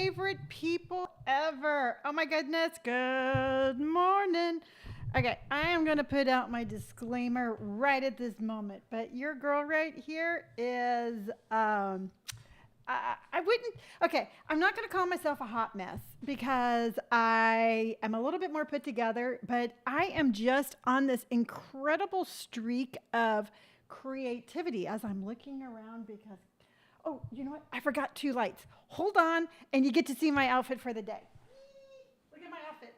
favorite people ever. Oh my goodness. Good morning. Okay, I am going to put out my disclaimer right at this moment, but your girl right here is I wouldn't. Okay, I'm not going to call myself a hot mess because I am a little bit more put together, but I am just on this incredible streak of creativity as I'm looking around because, oh, you know what? I forgot two lights. Hold on, and you get to see my outfit for the day. Look at my outfit.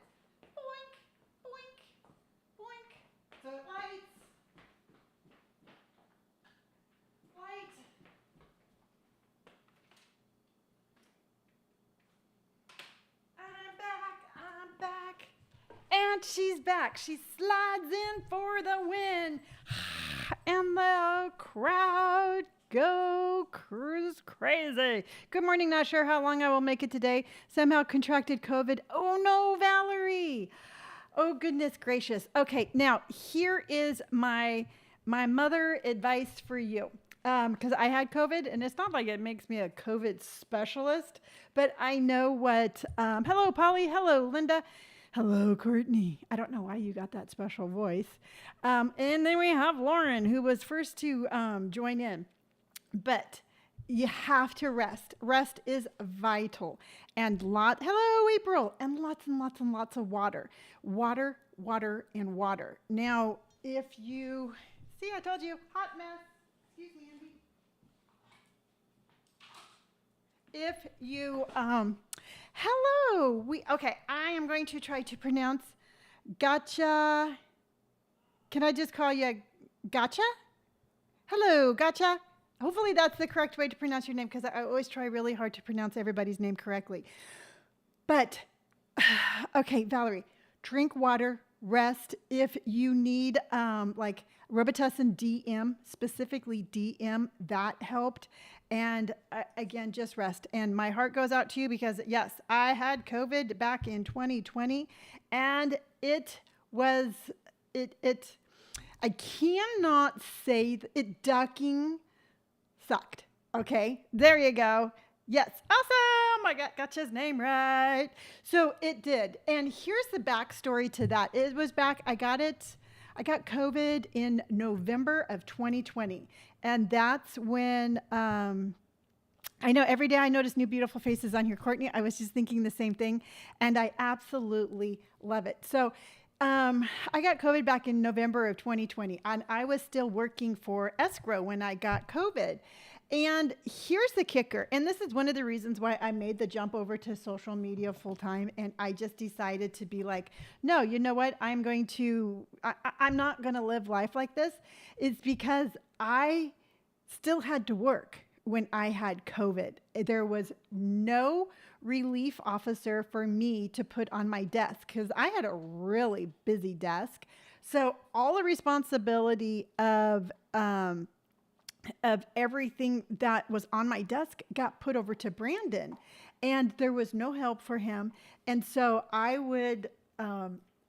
Boink, boink, boink. So lights, light. I'm back. And she's back. She slides in for the win. And the crowd go crazy. Good morning. Not sure how long I will make it today. Somehow contracted COVID. Oh no, Valerie. Oh goodness gracious. Okay, now here is my mother advice for you. Because I had COVID, and it's not like it makes me a COVID specialist, but I know what. Hello, Polly. Hello, Linda. Hello, Courtney. I don't know why you got that special voice. And then we have Lauren, who was first to join in. But you have to rest. Rest is vital. And hello, April. And lots and lots and lots of water. Water, water, and water. Now, if you see, I told you, hot mess. Excuse me, Andy. If you, hello, okay, I am going to try to pronounce gotcha. Can I just call you gotcha? Hello, gotcha. Hopefully that's the correct way to pronounce your name because I always try really hard to pronounce everybody's name correctly. But, okay, Valerie, drink water, rest. If you need like Robitussin DM, specifically DM, that helped. And again, just rest. And my heart goes out to you because yes, I had COVID back in 2020 and I cannot say ducking sucked. Okay, there you go. Yes, awesome. I got his name right. So it did. And here's the backstory to that. It was back, I got COVID in November of 2020. And that's when, I know every day I notice new beautiful faces on here. Courtney, I was just thinking the same thing. And I absolutely love it. So I got COVID back in November of 2020. And I was still working for escrow when I got COVID. And here's the kicker, and this is one of the reasons why I made the jump over to social media full time, and I just decided to be like, no, you know what, I'm not going to live life like this, is because I still had to work when I had COVID. There was no relief officer for me to put on my desk because I had a really busy desk. So all the responsibility of everything that was on my desk got put over to Brandon, and there was no help for him. And so I would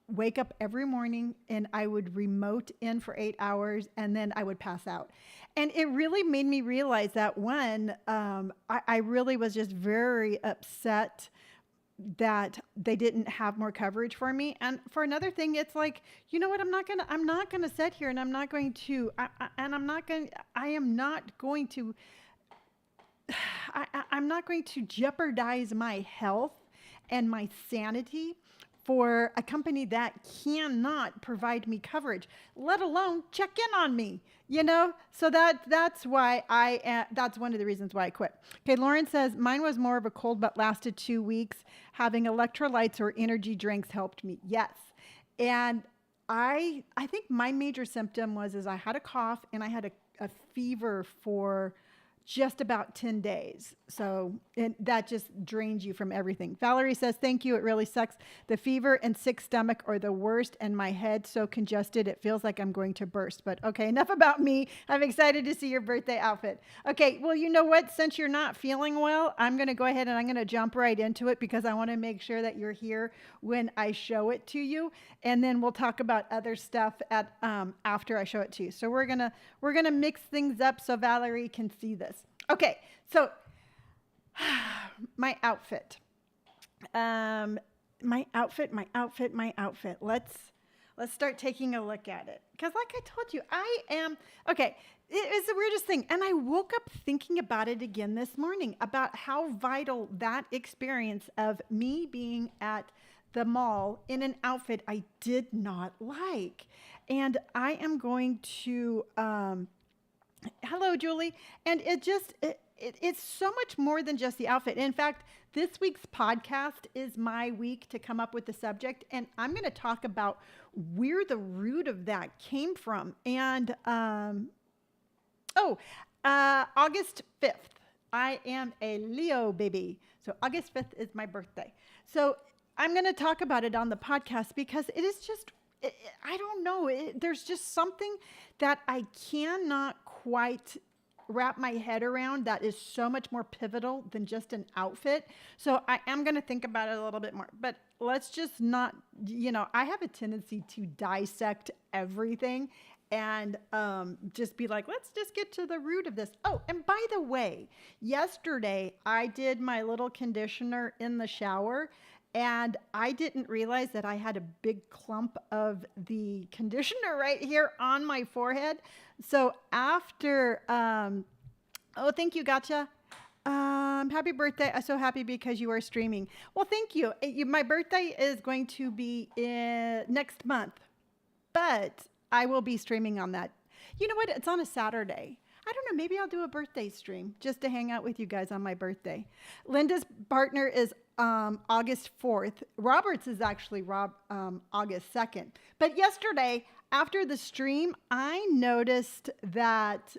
wake up every morning and I would remote in for 8 hours and then I would pass out. And it really made me realize that I really was just very upset that they didn't have more coverage for me. And for another thing, it's like, you know what, I'm not going to sit here and I'm not going to jeopardize my health and my sanity for a company that cannot provide me coverage, let alone check in on me, So that's why that's one of the reasons why I quit. Okay, Lauren says, mine was more of a cold but lasted 2 weeks. Having electrolytes or energy drinks helped me. Yes. And I think my major symptom was I had a cough and I had a fever for just about 10 days. So that just drains you from everything. Valerie says, thank you. It really sucks. The fever and sick stomach are the worst, and my head so congested it feels like I'm going to burst. But okay, enough about me. I'm excited to see your birthday outfit. Okay, well, you know what? Since you're not feeling well, I'm going to go ahead and I'm going to jump right into it because I want to make sure that you're here when I show it to you. And then we'll talk about other stuff after I show it to you. So we're gonna mix things up so Valerie can see this. Okay, so my outfit. Um, my outfit, my outfit, my outfit. Let's start taking a look at it. Because like I told you, I am okay. It is the weirdest thing. And I woke up thinking about it again this morning about how vital that experience of me being at the mall in an outfit I did not like. And I am going to hello, Julie. And it's so much more than just the outfit. In fact, this week's podcast is my week to come up with the subject, and I'm going to talk about where the root of that came from. And August 5th, I am a Leo baby. So August 5th is my birthday. So I'm going to talk about it on the podcast because it is just I don't know. There's just something that I cannot quite wrap my head around that is so much more pivotal than just an outfit. So I am going to think about it a little bit more. But let's just not, I have a tendency to dissect everything and just be like, let's just get to the root of this. Oh, and by the way, yesterday I did my little conditioner in the shower. And I didn't realize that I had a big clump of the conditioner right here on my forehead. So after, thank you, gotcha. Happy birthday. I'm so happy because you are streaming. Well, thank you. My birthday is going to be next month, but I will be streaming on that. You know what? It's on a Saturday. I don't know. Maybe I'll do a birthday stream just to hang out with you guys on my birthday. Linda's partner is August 4th. Robert's is actually August 2nd. But yesterday, after the stream, I noticed that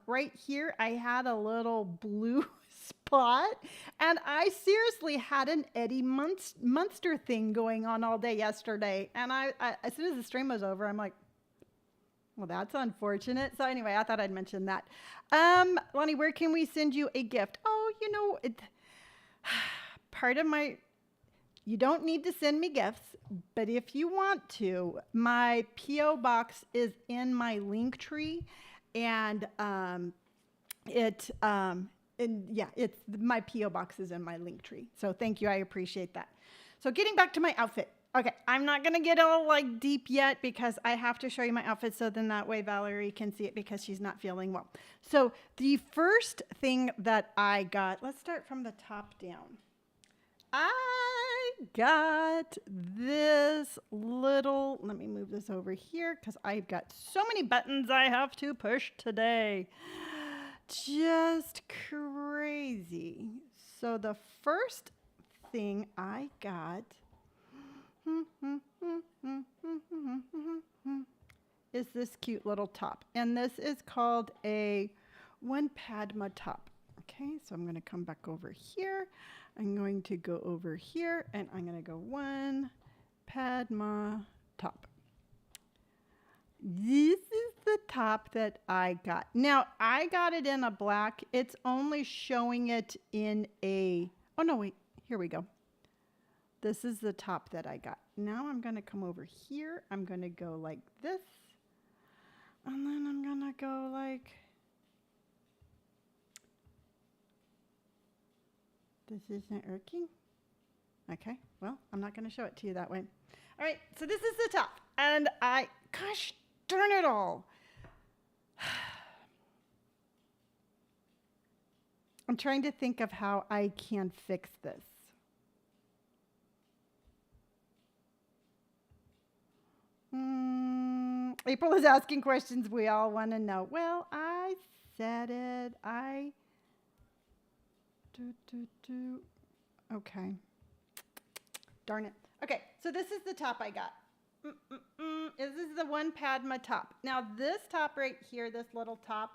right here, I had a little blue spot. And I seriously had an Eddie Munster thing going on all day yesterday. And I as soon as the stream was over, I'm like, well, that's unfortunate. So anyway, I thought I'd mention that. Lonni, where can we send you a gift? Oh, part of you don't need to send me gifts, but if you want to, my P.O. box is in my link tree, and it's my P.O. box is in my link tree. So thank you, I appreciate that. So getting back to my outfit. Okay, I'm not going to get all deep yet because I have to show you my outfit so then that way Valerie can see it because she's not feeling well. So the first thing that I got, let's start from the top down. I got this little, let me move this over here because I've got so many buttons I have to push today. Just crazy. So the first thing I got is this cute little top. And this is called a one Padma top. Okay, so I'm going to come back over here. I'm going to go over here and I'm going to go one Padma top. This is the top that I got. Now, I got it in a black. It's only showing it in a, oh no, wait, here we go. This is the top that I got. Now I'm going to come over here. I'm going to go like this. And then I'm going to go like, this isn't working. Okay, well, I'm not going to show it to you that way. All right, so this is the top. And gosh darn it all. I'm trying to think of how I can fix this. April is asking questions we all want to know. Well, I said it. Okay. Darn it. Okay, so this is the top I got. This is the one Padma top. Now this top right here, this little top,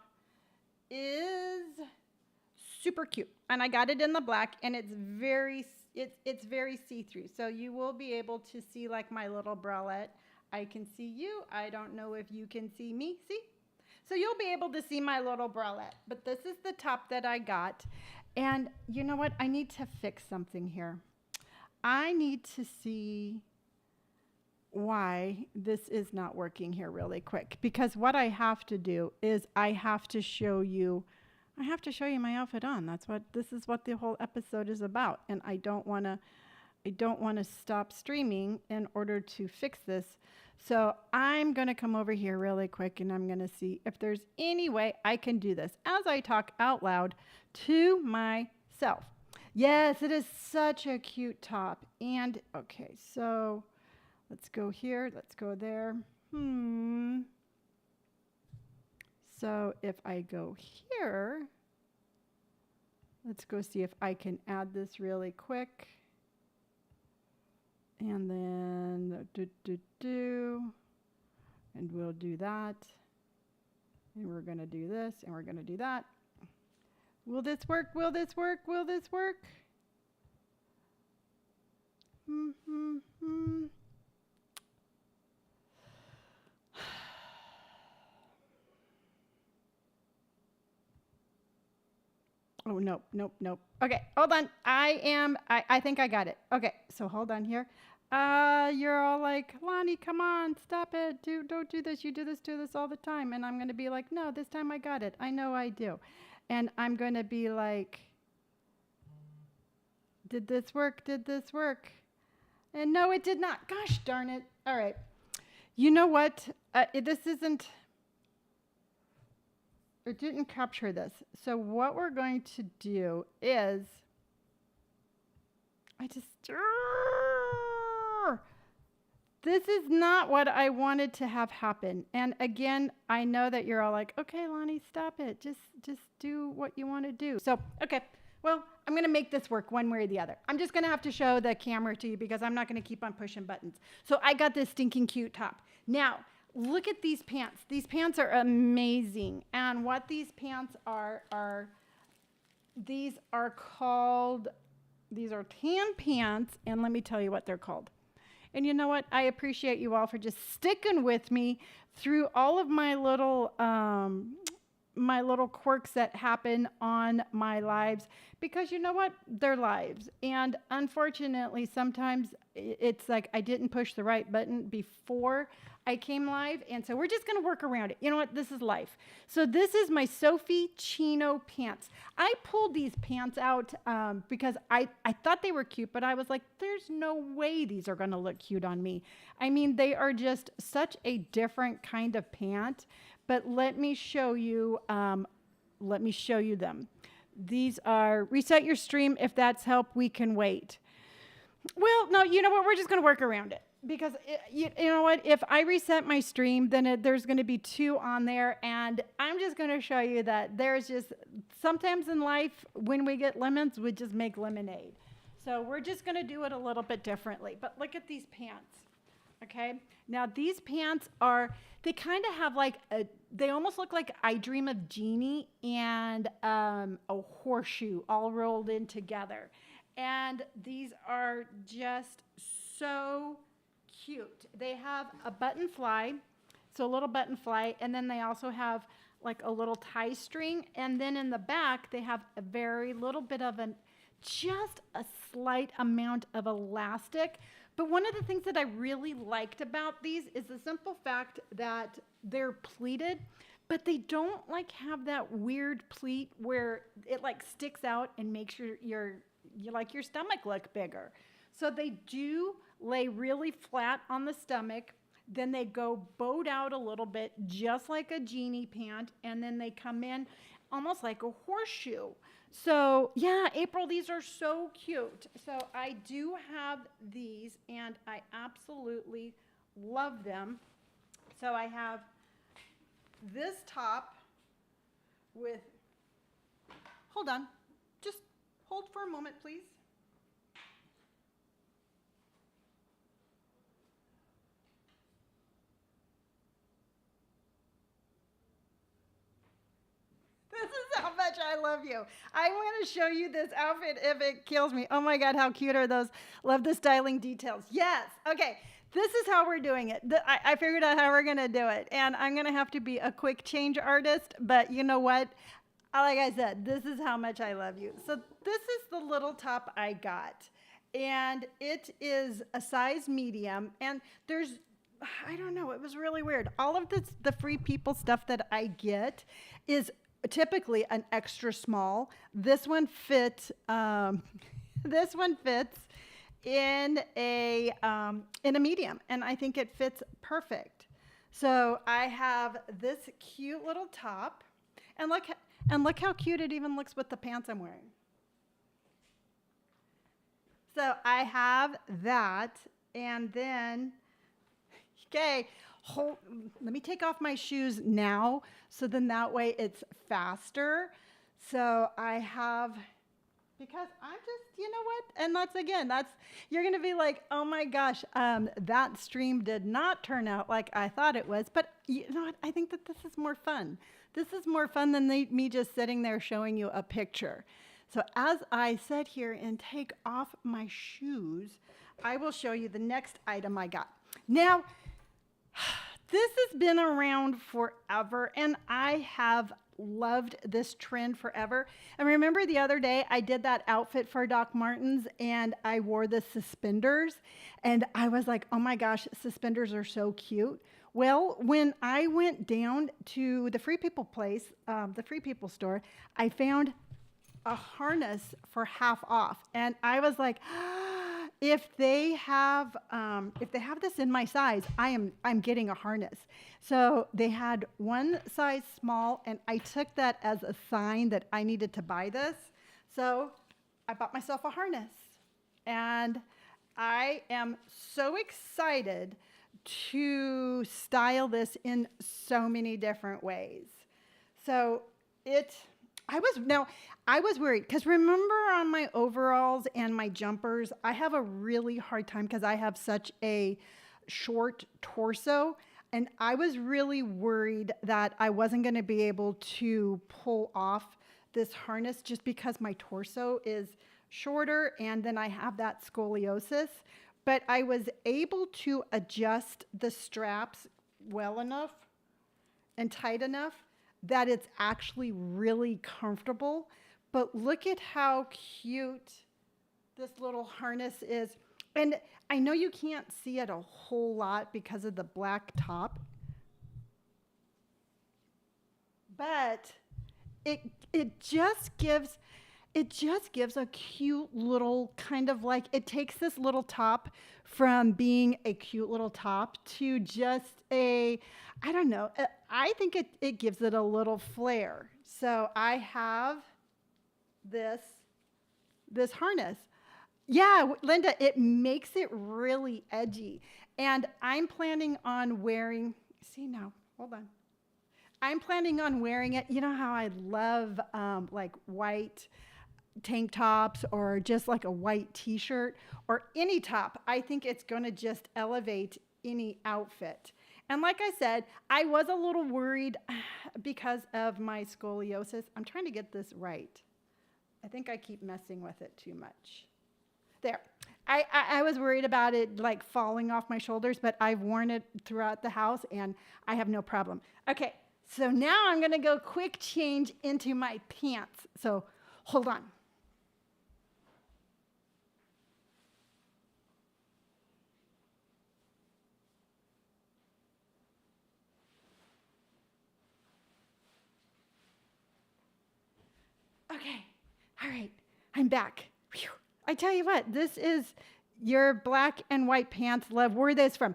is super cute. And I got it in the black, and it's very see-through. So you will be able to see like my little bralette. I can see you. I don't know if you can see me. See? So you'll be able to see my little bralette. But this is the top that I got. And you know what? I need to fix something here. I need to see why this is not working here really quick. Because what I have to do is I have to show you my outfit on. This is what the whole episode is about. And I don't want to I don't want to stop streaming in order to fix this. So I'm going to come over here really quick and I'm going to see if there's any way I can do this as I talk out loud to myself. Yes, it is such a cute top. And okay, so let's go here. Let's go there. So if I go here, let's go see if I can add this really quick. And then and we'll do that. And we're going to do this and we're going to do that. Will this work? Will this work? Will this work? Oh, nope, nope, nope. Okay, hold on. I think I got it. Okay, so hold on here. You're all like, Lonni, come on, stop it. Don't do this. You do this all the time. And I'm going to be like, no, this time I got it. I know I do. And I'm going to be like, did this work? Did this work? And no, it did not. Gosh darn it. All right. You know what? This isn't... It didn't capture this. So what we're going to do is, this is not what I wanted to have happen. And again, I know that you're all like, okay, Lonni, stop it. Just do what you want to do. So, okay, well, I'm going to make this work one way or the other. I'm just going to have to show the camera to you because I'm not going to keep on pushing buttons. So I got this stinking cute top. Now, look at these pants. These pants are amazing. And what these pants are these are tan pants. And let me tell you what they're called. And you know what? I appreciate you all for just sticking with me through all of my little quirks that happen on my lives, because you know what? They're lives. And unfortunately, sometimes it's like I didn't push the right button before I came live. And so we're just going to work around it. You know what? This is life. So this is my Sophie Chino pants. I pulled these pants out because I thought they were cute, but I was like, there's no way these are going to look cute on me. I mean, they are just such a different kind of pant. But let me show you them. These are reset your stream. If that's help, we can wait. Well, no, you know what? We're just going to work around it. Because, you know what? If I reset my stream, then there's going to be 2 on there. And I'm just going to show you that there's just, sometimes in life, when we get lemons, we just make lemonade. So we're just going to do it a little bit differently. But look at these pants. Okay? Now, these pants they kind of have like they almost look like I Dream of Jeannie and a horseshoe all rolled in together. And these are just so cute. They have a button fly, so a little button fly, and then they also have like a little tie string, and then in the back they have a very little bit of just a slight amount of elastic. But one of the things that I really liked about these is the simple fact that they're pleated, but they don't like have that weird pleat where it like sticks out and makes your stomach look bigger. So they do lay really flat on the stomach. Then they go bowed out a little bit, just like a jeannie pant, and then they come in almost like a horseshoe. So yeah, April, these are so cute. So I do have these, and I absolutely love them. So I have this top with, hold on, just hold for a moment, please. This is how much I love you. I want to show you this outfit if it kills me. Oh my God, how cute are those? Love the styling details. Yes. Okay. This is how we're doing it. I figured out how we're going to do it. And I'm going to have to be a quick change artist. But you know what? Like I said, this is how much I love you. So this is the little top I got. And it is a size medium. And I don't know, it was really weird. All of the Free People stuff that I get is typically an extra small. This one fits. in a medium, and I think it fits perfect. So I have this cute little top, and look how cute it even looks with the pants I'm wearing. So I have that, and then okay, let me take off my shoes now, so then that way it's faster. So I have, because I'm just, you know what? And you're going to be like, oh my gosh, that stream did not turn out like I thought it was. But you know what? I think that this is more fun. This is more fun than me just sitting there showing you a picture. So as I sit here and take off my shoes, I will show you the next item I got. Now, this has been around forever, and I have loved this trend forever. And remember the other day I did that outfit for Doc Martens, and I wore the suspenders, and I was like, oh my gosh, suspenders are so cute. Well, when I went down to the Free People place, the Free People store, I found a harness for half off, and I was like, if they have this in my size, I'm getting a harness. So they had one size small, and I took that as a sign that I needed to buy this. So I bought myself a harness, and I am so excited to style this in so many different ways. So I was worried because remember on my overalls and my jumpers, I have a really hard time because I have such a short torso, and I was really worried that I wasn't going to be able to pull off this harness just because my torso is shorter and then I have that scoliosis. But I was able to adjust the straps well enough and tight enough that it's actually really comfortable. But look at how cute this little harness is. And I know you can't see it a whole lot because of the black top, but it just gives a cute little kind of like, it takes this little top from being a cute little top to just I don't know, I think it gives it a little flair. So I have this harness. Yeah, Linda, it makes it really edgy. And I'm planning on wearing, see now, hold on. I'm planning on wearing it. You know how I love like white tank tops or just like a white t-shirt or any top. I think it's going to just elevate any outfit. And like I said, I was a little worried because of my scoliosis. I'm trying to get this right. I think I keep messing with it too much. There. I was worried about it like falling off my shoulders, but I've worn it throughout the house and I have no problem. Okay, so now I'm going to go quick change into my pants. So hold on. Okay, all right, I'm back. Whew. I tell you what, this is your black and white pants, love. Where are those from?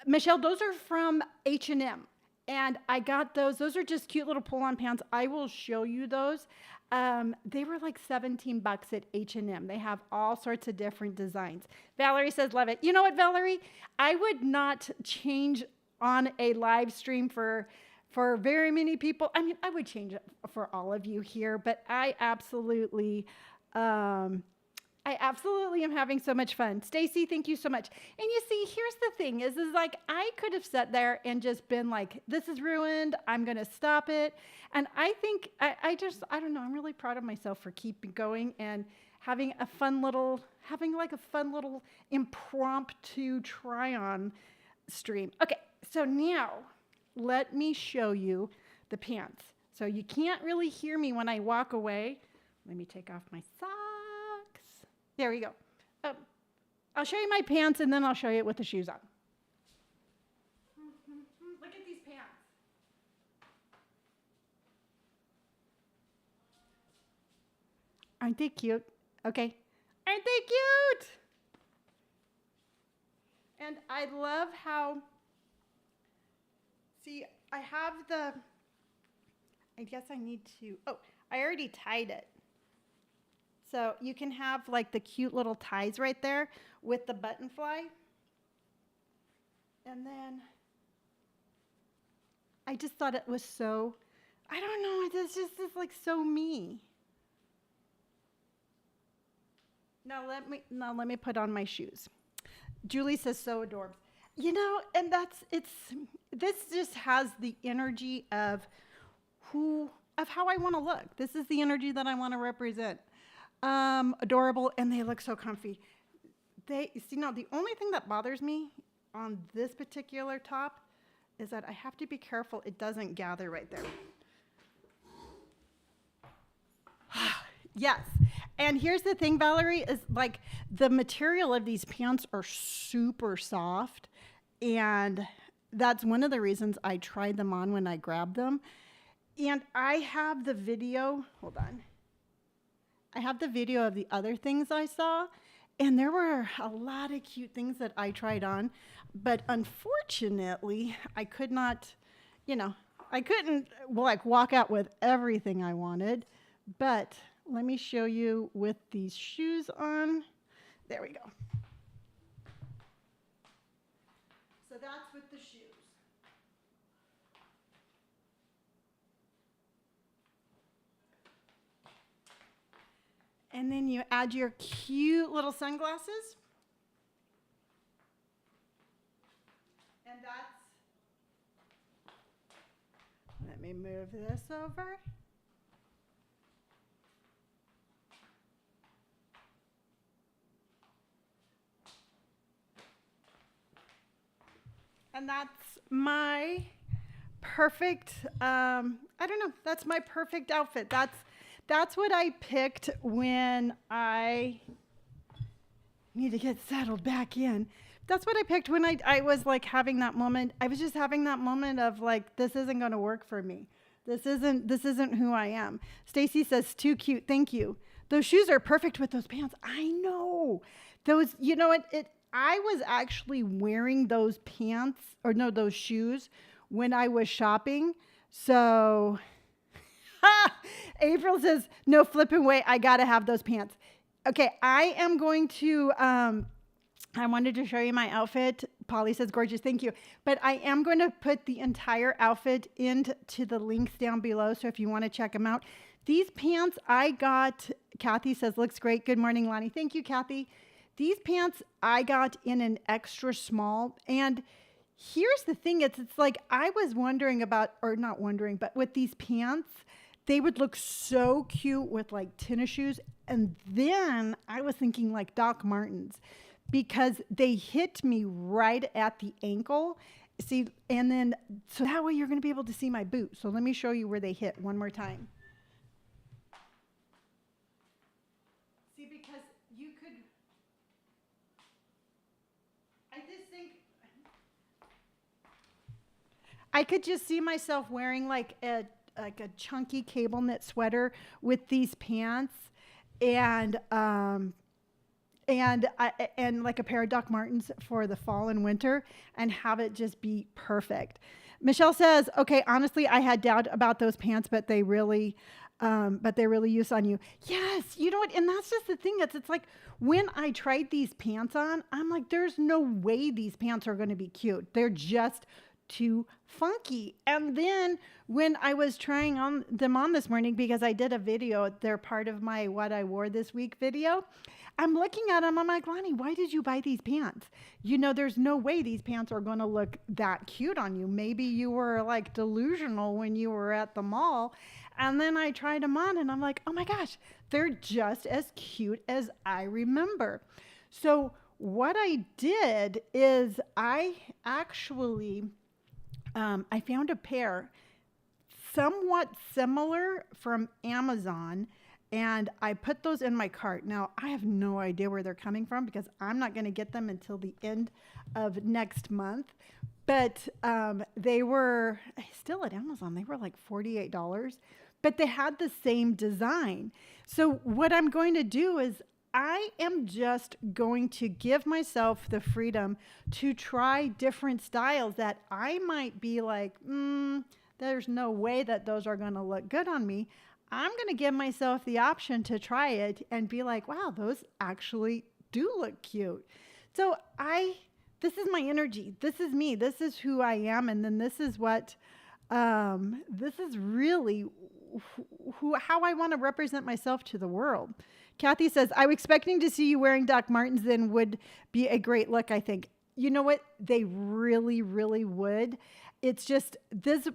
Michelle, those are from H&M. And I got those. Those are just cute little pull-on pants. I will show you those. They were like $17 at H&M. They have all sorts of different designs. Valerie says, love it. You know what, Valerie? I would not change on a live stream for very many people. I mean, I would change it for all of you here, but I absolutely am having so much fun. Stacy, thank you so much. And you see, here's the thing is like, I could have sat there and just been like, this is ruined. I'm going to stop it. And I think, I don't know. I'm really proud of myself for keeping going and having a fun little impromptu try on stream. Okay. So now let me show you the pants. So you can't really hear me when I walk away. Let me take off my socks. There we go. I'll show you my pants and then I'll show you it with the shoes on. Look at these pants. Aren't they cute? Okay. Aren't they cute? And I love how, see, I have the, I guess I need to, oh, I already tied it. So you can have like the cute little ties right there with the button fly. And then I just thought it was so, I don't know, it's just it's like so me. Now let me put on my shoes. Julie says so adorable. You know, and this just has the energy of how I want to look. This is the energy that I want to represent. Adorable, and they look so comfy. Now the only thing that bothers me on this particular top is that I have to be careful it doesn't gather right there. Yes. And here's the thing, Valerie, is like the material of these pants are super soft. And that's one of the reasons I tried them on when I grabbed them. And I have the video, hold on. I have the video of the other things I saw. And there were a lot of cute things that I tried on. But unfortunately, I could not, I couldn't like walk out with everything I wanted. But let me show you with these shoes on. There we go. So that's with the shoes. And then you add your cute little sunglasses. And let me move this over. And that's my perfect, I don't know, that's my perfect outfit. That's what I picked when I need to get settled back in. That's what I picked when I was like having that moment. I was just having that moment of like, this isn't going to work for me. This isn't who I am. Stacy says, too cute. Thank you. Those shoes are perfect with those pants. I know. Those, you know what, I was actually wearing those pants, or no, those shoes when I was shopping. So, April says, no flipping way, I got to have those pants. Okay, I am going to, I wanted to show you my outfit. Polly says, gorgeous, thank you. But I am going to put the entire outfit into the links down below. So if you want to check them out. These pants I got, Kathy says, looks great. Good morning, Lonnie. Thank you, Kathy. These pants I got in an extra small. And here's the thing. It's like I was wondering about, or not wondering, but with these pants, they would look so cute with like tennis shoes. And then I was thinking like Doc Martens, because they hit me right at the ankle. See, and then, so that way you're going to be able to see my boot. So let me show you where they hit one more time. See, because you could, I just think, I could just see myself wearing like a chunky cable knit sweater with these pants and like a pair of Doc Martens for the fall and winter and have it just be perfect. Michelle says, okay, honestly, I had doubt about those pants, but they really use on you. Yes, you know what? And that's just the thing. It's like when I tried these pants on, I'm like, there's no way these pants are going to be cute. They're just too funky. And then when I was trying them on this morning, because I did a video, they're part of my What I Wore This Week video. I'm looking at them, I'm like, Lonnie, why did you buy these pants? You know, there's no way these pants are going to look that cute on you. Maybe you were like delusional when you were at the mall. And then I tried them on and I'm like, oh my gosh, they're just as cute as I remember. So what I did is I actually, I found a pair somewhat similar from Amazon, and I put those in my cart. Now, I have no idea where they're coming from because I'm not going to get them until the end of next month. But they were still at Amazon. They were like $48, but they had the same design. So what I'm going to do is I am just going to give myself the freedom to try different styles that I might be like, there's no way that those are going to look good on me. I'm going to give myself the option to try it and be like, wow, those actually do look cute. So this is my energy. This is me. This is who I am. And then this is really how I want to represent myself to the world. Kathy says, I'm expecting to see you wearing Doc Martens, then would be a great look, I think. You know what? They really, really would. It's just this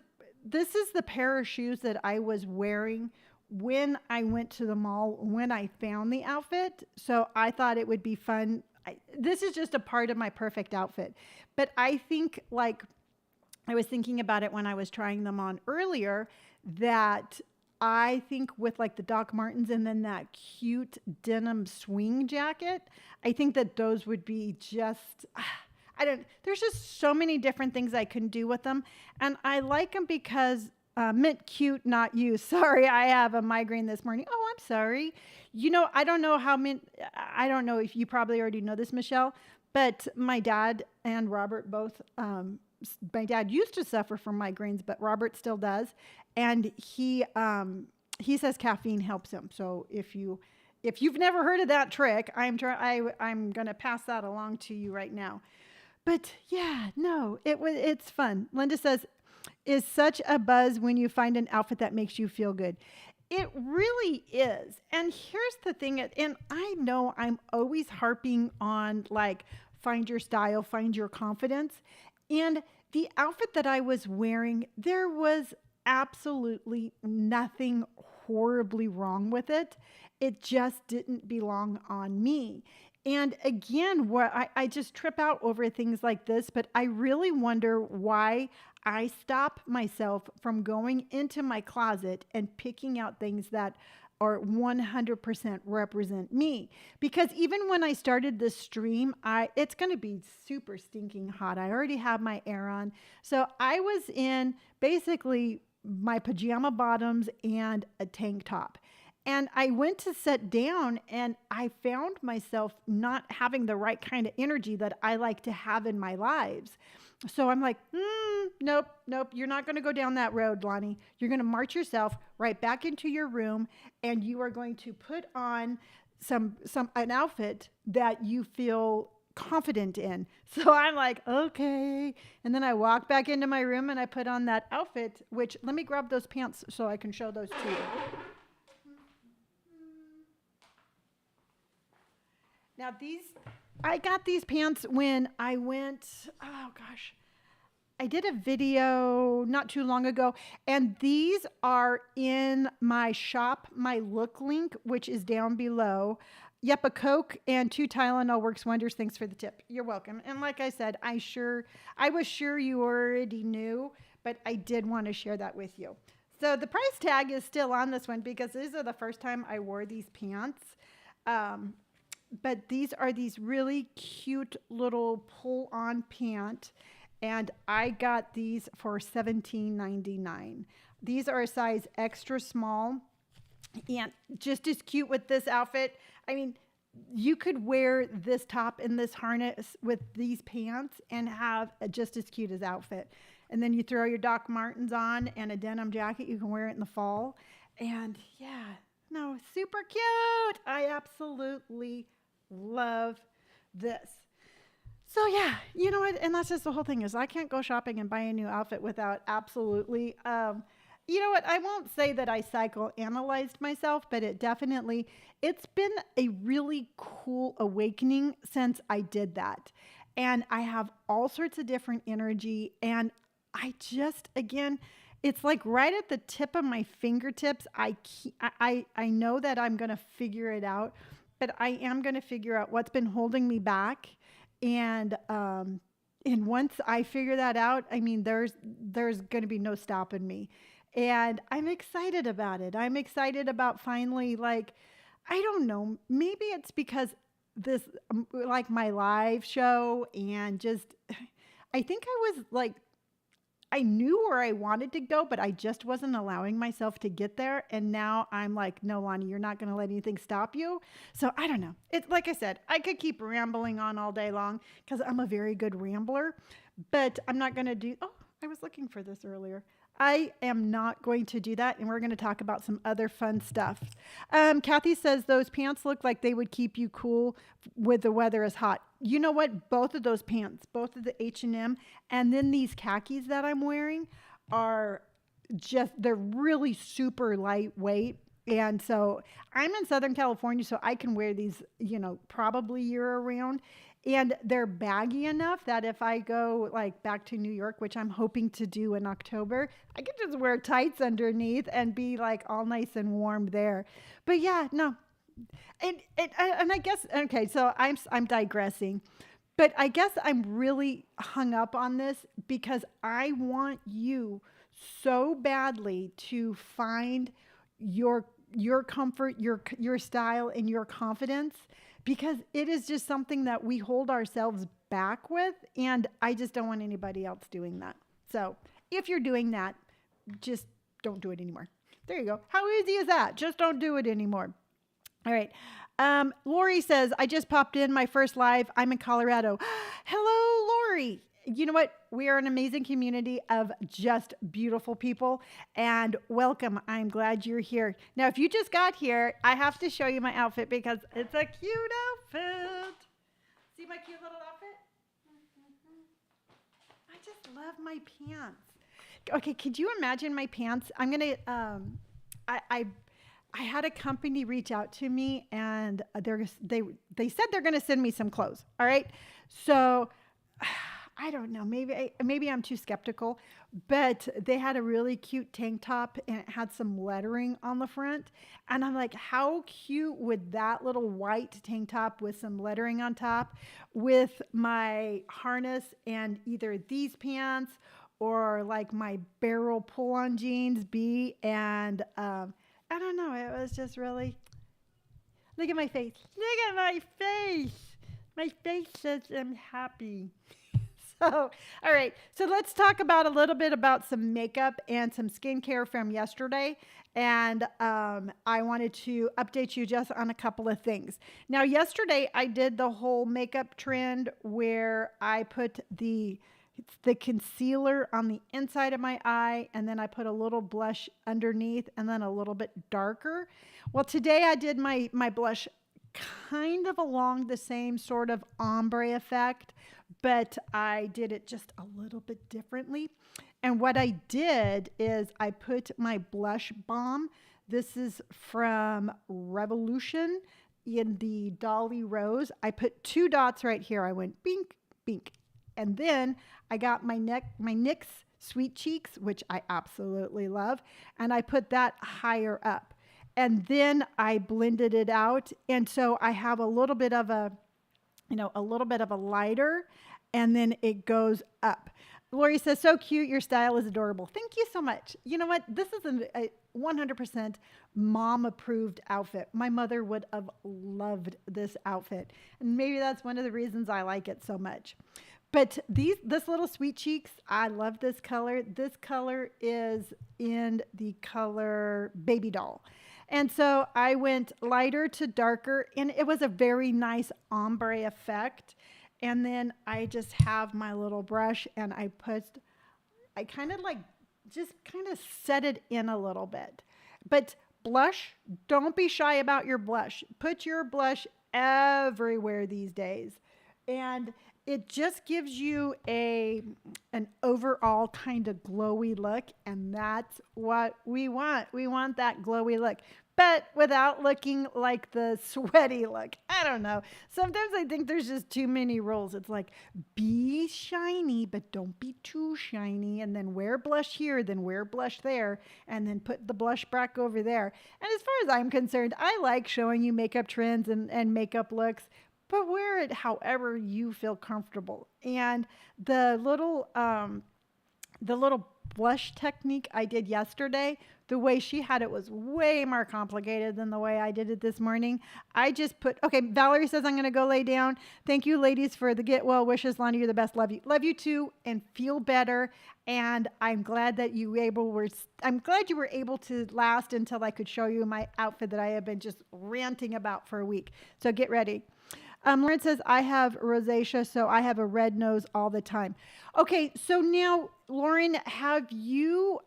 is the pair of shoes that I was wearing when I went to the mall, when I found the outfit. So I thought it would be fun. This is just a part of my perfect outfit. But I think, like, I was thinking about it when I was trying them on earlier, that I think with like the Doc Martens and then that cute denim swing jacket, I think that those would be just, there's just so many different things I can do with them. And I like them because, mint cute, not you. Sorry, I have a migraine this morning. Oh, I'm sorry. I don't know I don't know if you probably already know this, Michelle, but my dad and Robert both, my dad used to suffer from migraines, but Robert still does. And he says caffeine helps him. So if you've never heard of that trick, I'm going to pass that along to you right now. But yeah, no, it's fun. Linda says, is such a buzz when you find an outfit that makes you feel good. It really is. And here's the thing, and I know I'm always harping on like, find your style, find your confidence. And the outfit that I was wearing, there was absolutely nothing horribly wrong with it. It just didn't belong on me. And again, I just trip out over things like this, but I really wonder why I stop myself from going into my closet and picking out things that are 100% represent me. Because even when I started this stream, it's going to be super stinking hot. I already have my air on. So I was in basically my pajama bottoms and a tank top. And I went to sit down and I found myself not having the right kind of energy that I like to have in my lives. So I'm like, nope, you're not going to go down that road, Lonni. You're going to march yourself right back into your room and you are going to put on an outfit that you feel confident in. So I'm like, okay. And then I walk back into my room and I put on that outfit, which let me grab those pants so I can show those to you. Now I got these pants when I went, I did a video not too long ago, and these are in my shop, my look link, which is down below. Yep, a Coke and 2 Tylenol works wonders. Thanks for the tip. You're welcome. And like I said, I was sure you already knew, but I did want to share that with you. So the price tag is still on this one because these are the first time I wore these pants. But these are these really cute little pull-on pant, and I got these for $17.99. These are a size extra small, and just as cute with this outfit. I mean, you could wear this top and this harness with these pants and have just as cute as outfit. And then you throw your Doc Martens on and a denim jacket. You can wear it in the fall. And yeah, no, super cute. I absolutely love this. So yeah, you know what? And that's just the whole thing is I can't go shopping and buy a new outfit without absolutely, you know what? I won't say that I psychoanalyzed myself, but it's been a really cool awakening since I did that. And I have all sorts of different energy. And I just, again, it's like right at the tip of my fingertips. I know that I'm going to figure it out, but I am going to figure out what's been holding me back. And once I figure that out, I mean, there's going to be no stopping me. And I'm excited about it. I'm excited about finally, like, I don't know, maybe it's because this, like my live show and just, I think I was like, I knew where I wanted to go, but I just wasn't allowing myself to get there. And now I'm like, no, Lonnie, you're not going to let anything stop you. So I don't know. It's like I said, I could keep rambling on all day long because I'm a very good rambler, but I'm not going to do. Oh, I was looking for this earlier. I am not going to do that, and we're going to talk about some other fun stuff. Kathy says those pants look like they would keep you cool with the weather is hot. You know what? Both of those pants, both of the H&M, and then these khakis that I'm wearing are they're really super lightweight. And so I'm in Southern California, so I can wear these, probably year round. And they're baggy enough that if I go like back to New York, which I'm hoping to do in October, I can just wear tights underneath and be like all nice and warm there. But yeah, no. And I guess, okay, so I'm digressing. But I guess I'm really hung up on this because I want you so badly to find your comfort, your style, and your confidence, because it is just something that we hold ourselves back with, and I just don't want anybody else doing that. So if you're doing that, just don't do it anymore. There you go. How easy is that? Just don't do it anymore. All right. Lori says, I just popped in my first live. I'm in Colorado. Hello, Lori. You know what? We are an amazing community of just beautiful people, and welcome. I'm glad you're here. Now, if you just got here, I have to show you my outfit because it's a cute outfit. See my cute little outfit? I just love my pants. Okay, could you imagine my pants? I'm gonna. I had a company reach out to me, and they said they're gonna send me some clothes. All right, so. I don't know. Maybe I'm too skeptical, but they had a really cute tank top and it had some lettering on the front. And I'm like, how cute would that little white tank top with some lettering on top with my harness and either these pants or like my barrel pull-on jeans be? And I don't know. It was just really, look at my face. Look at my face. My face says I'm happy. So, all right. So let's talk about a little bit about some makeup and some skincare from yesterday. And I wanted to update you just on a couple of things. Now, yesterday I did the whole makeup trend where I put the concealer on the inside of my eye, and then I put a little blush underneath, and then a little bit darker. Well, today I did my blush kind of along the same sort of ombre effect, but I did it just a little bit differently. And what I did is I put my blush balm. This is from Revolution in the Dolly Rose. I put 2 dots right here. I went bink, bink. And then I got my NYX Sweet Cheeks, which I absolutely love, and I put that higher up. And then I blended it out. And so I have a little bit of a lighter, and then it goes up. Lori says, so cute. Your style is adorable. Thank you so much. You know what? This is a 100% mom approved outfit. My mother would have loved this outfit. And maybe that's one of the reasons I like it so much. But this little Sweet Cheeks, I love this color. This color is in the color Baby Doll. And so I went lighter to darker, and it was a very nice ombre effect. And then I just have my little brush, and I kind of set it in a little bit. But blush, don't be shy about your blush. Put your blush everywhere these days. And it just gives you an overall kind of glowy look, and that's what we want. We want that glowy look, but without looking like the sweaty look. I don't know. Sometimes I think there's just too many rules. It's like, be shiny, but don't be too shiny, and then wear blush here, then wear blush there, and then put the blush back over there. And as far as I'm concerned, I like showing you makeup trends and makeup looks, but wear it however you feel comfortable. And the little the little blush technique I did yesterday, the way she had it was way more complicated than the way I did it this morning. I just put, okay, Valerie says I'm going to go lay down. Thank you, ladies, for the get well wishes. Lonni, you're the best. Love you. Love you too, and feel better. And I'm glad that I'm glad you were able to last until I could show you my outfit that I have been just ranting about for a week. So get ready. Lauren says, I have rosacea, so I have a red nose all the time. Okay, so now, Lauren, have you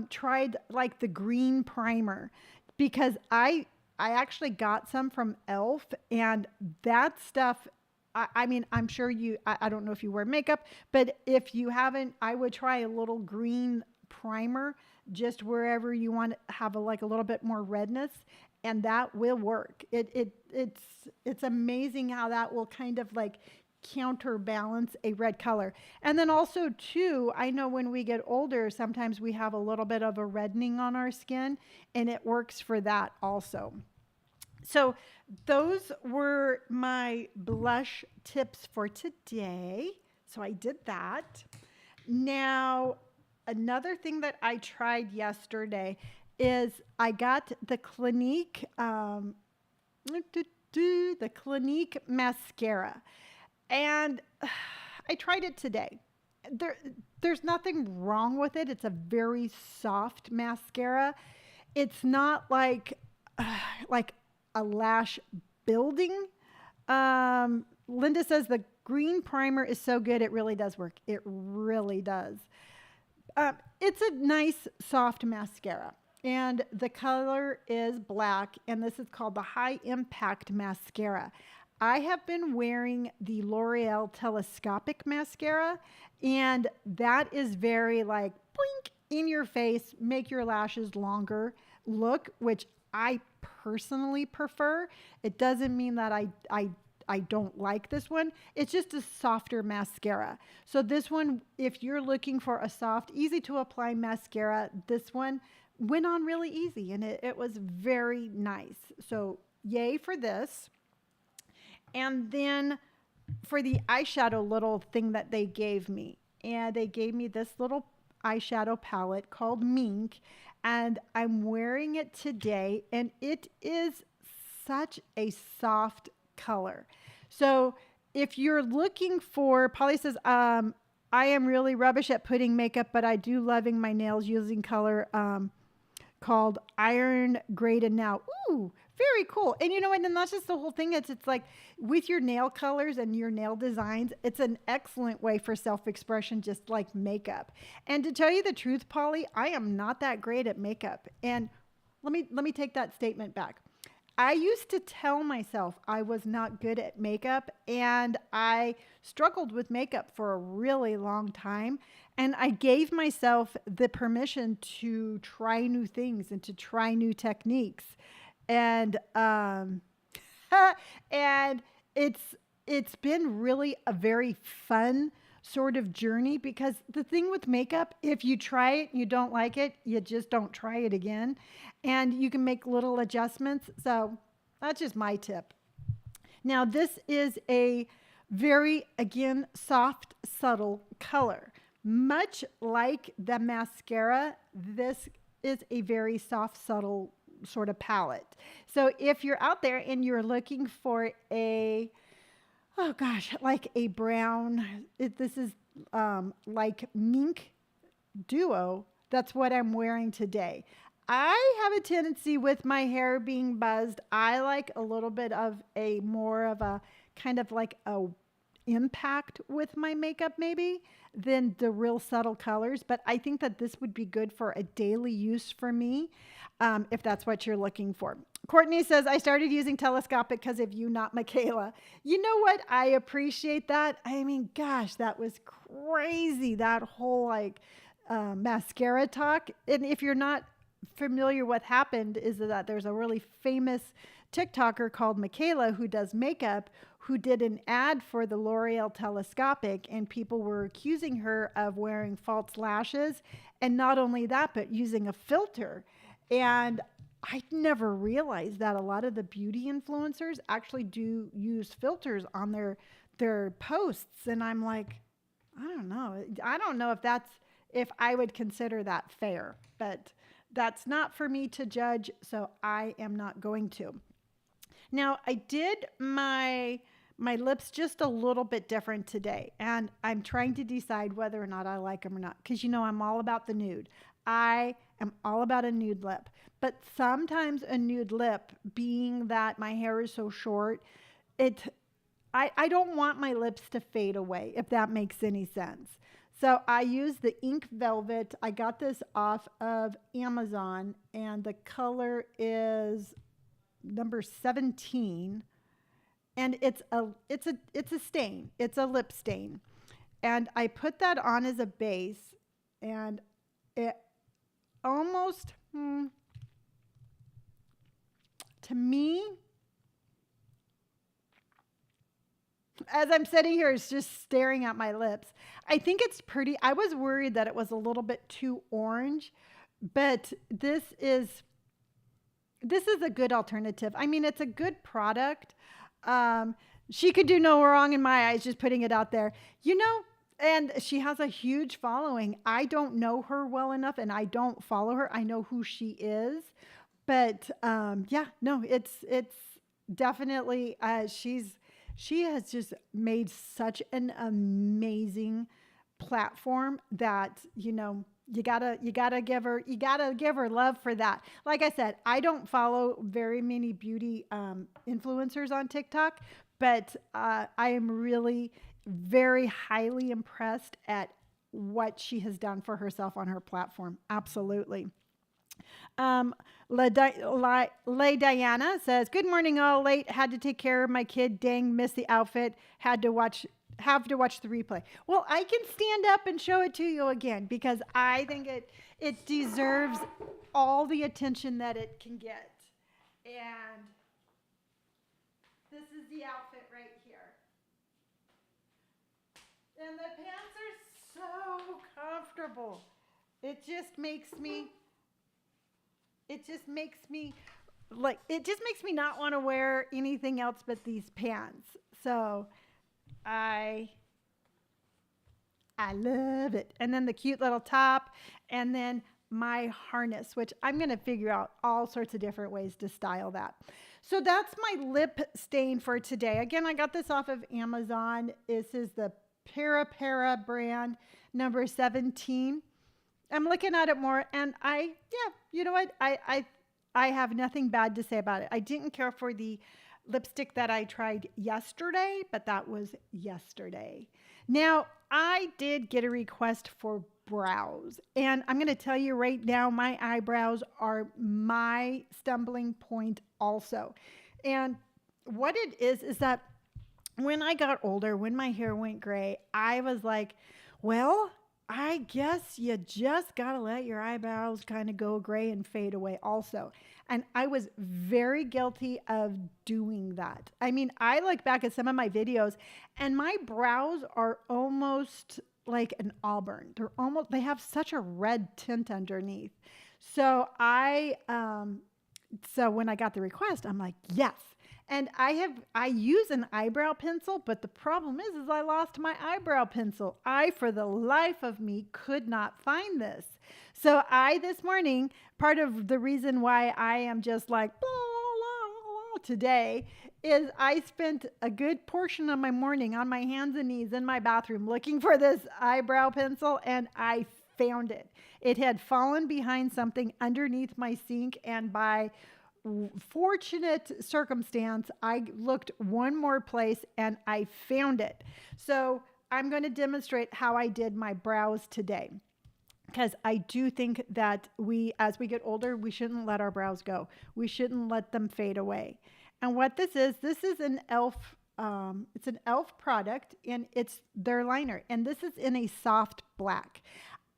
tried like the green primer? Because I actually got some from Elf, and that stuff, I mean, I'm sure I don't know if you wear makeup, but if you haven't, I would try a little green primer just wherever you want to have like a little bit more redness, and that will work. It's amazing how that will kind of like counterbalance a red color. And then also too, I know when we get older, sometimes we have a little bit of a reddening on our skin, and it works for that also. So those were my blush tips for today. So I did that. Now, another thing that I tried yesterday is I got the Clinique, the Clinique mascara, and I tried it today. There's nothing wrong with it. It's a very soft mascara. It's not like a lash building. Linda says the green primer is so good. It really does work. It really does. It's a nice soft mascara, and the color is black, and this is called the High Impact Mascara. I have been wearing the L'Oreal Telescopic Mascara, and that is very like blink in your face, make your lashes longer look, which I personally prefer. It doesn't mean that I don't like this one. It's just a softer mascara. So this one, if you're looking for a soft, easy to apply mascara, this one went on really easy, and it was very nice. So yay for this. And then for the eyeshadow little thing that they gave me, and they gave me this little eyeshadow palette called Mink, and I'm wearing it today, and it is such a soft color. So if you're looking for, Polly says, I am really rubbish at putting makeup, but I do loving my nails using color called Iron Graded Now. Ooh, very cool. And you know what? And that's just the whole thing. It's like with your nail colors and your nail designs, it's an excellent way for self-expression, just like makeup. And to tell you the truth, Polly, I am not that great at makeup. And let me take that statement back. I used to tell myself I was not good at makeup, and I struggled with makeup for a really long time. And I gave myself the permission to try new things and to try new techniques. And and it's been really a very fun sort of journey, because the thing with makeup, if you try it and you don't like it, you just don't try it again, and you can make little adjustments. So that's just my tip. Now this is a very, again, soft, subtle color. Much like the mascara, this is a very soft, subtle sort of palette. So if you're out there and you're looking for a, oh gosh, like a brown, this is like Mink Duo. That's what I'm wearing today. I have a tendency with my hair being buzzed. I like a little bit of a more of a kind of like a impact with my makeup maybe than the real subtle colors. But I think that this would be good for a daily use for me, if that's what you're looking for. Courtney says, I started using telescopic because of you, not Michaela. You know what? I appreciate that. I mean, gosh, that was crazy. That whole like mascara talk. And if you're not familiar, what happened is that there's a really famous TikToker called Michaela who does makeup, who did an ad for the L'Oreal Telescopic, and people were accusing her of wearing false lashes. And not only that, but using a filter. And I never realized that a lot of the beauty influencers actually do use filters on their posts. And I'm like, I don't know. I don't know if that's if I would consider that fair. But that's not for me to judge, so I am not going to. Now, I did my lips just a little bit different today, and I'm trying to decide whether or not I like them or not, because I'm all about the nude. I am all about a nude lip, but sometimes a nude lip, being that my hair is so short, it I don't want my lips to fade away, if that makes any sense. So I use the Ink Velvet. I got this off of Amazon, and the color is number 17, and it's a stain. It's a lip stain. And I put that on as a base, and it almost to me, as I'm sitting here, it's just staring at my lips. I think it's pretty. I was worried that it was a little bit too orange, but this is a good alternative. I mean, it's a good product. Um, she could do no wrong in my eyes, just putting it out there. And she has a huge following. I don't know her well enough, and I don't follow her. I know who she is, but yeah, no, it's definitely she has just made such an amazing platform that you gotta give her love for that. Like I said, I don't follow very many beauty influencers on TikTok, but I am really very highly impressed at what she has done for herself on her platform. Absolutely. Lay Diana says, "Good morning, all late. Had to take care of my kid. Dang, missed the outfit. Have to watch the replay." Well, I can stand up and show it to you again because I think it deserves all the attention that it can get. And this is the outfit right here. And the pants are so comfortable. It just makes me it just makes me not want to wear anything else but these pants. So I I love it. And then the cute little top, and then my harness, which I'm going to figure out all sorts of different ways to style that. So that's my lip stain for today. Again, I got this off of Amazon. This is the Para brand, number 17. I'm looking at it more, and you know what? I have nothing bad to say about it. I didn't care for the lipstick that I tried yesterday, but that was yesterday. Now, I did get a request for brows, and I'm going to tell you right now, my eyebrows are my stumbling point also. And what it is that when I got older, when my hair went gray, I was like, well, I guess you just got to let your eyebrows kind of go gray and fade away also. And I was very guilty of doing that. I mean, I look back at some of my videos and my brows are almost like an auburn. They have such a red tint underneath. So so when I got the request, I'm like, yes. And I use an eyebrow pencil, but the problem is I lost my eyebrow pencil. I, for the life of me, could not find this. So this morning, part of the reason why I am just like, blah, blah, blah, today is I spent a good portion of my morning on my hands and knees in my bathroom looking for this eyebrow pencil, and I found it. It had fallen behind something underneath my sink, and by fortunate circumstance, I looked one more place and I found it. So I'm going to demonstrate how I did my brows today, because I do think that as we get older, we shouldn't let our brows go. We shouldn't let them fade away. And what this is an e.l.f. It's an e.l.f. product, and it's their liner. And this is in a soft black.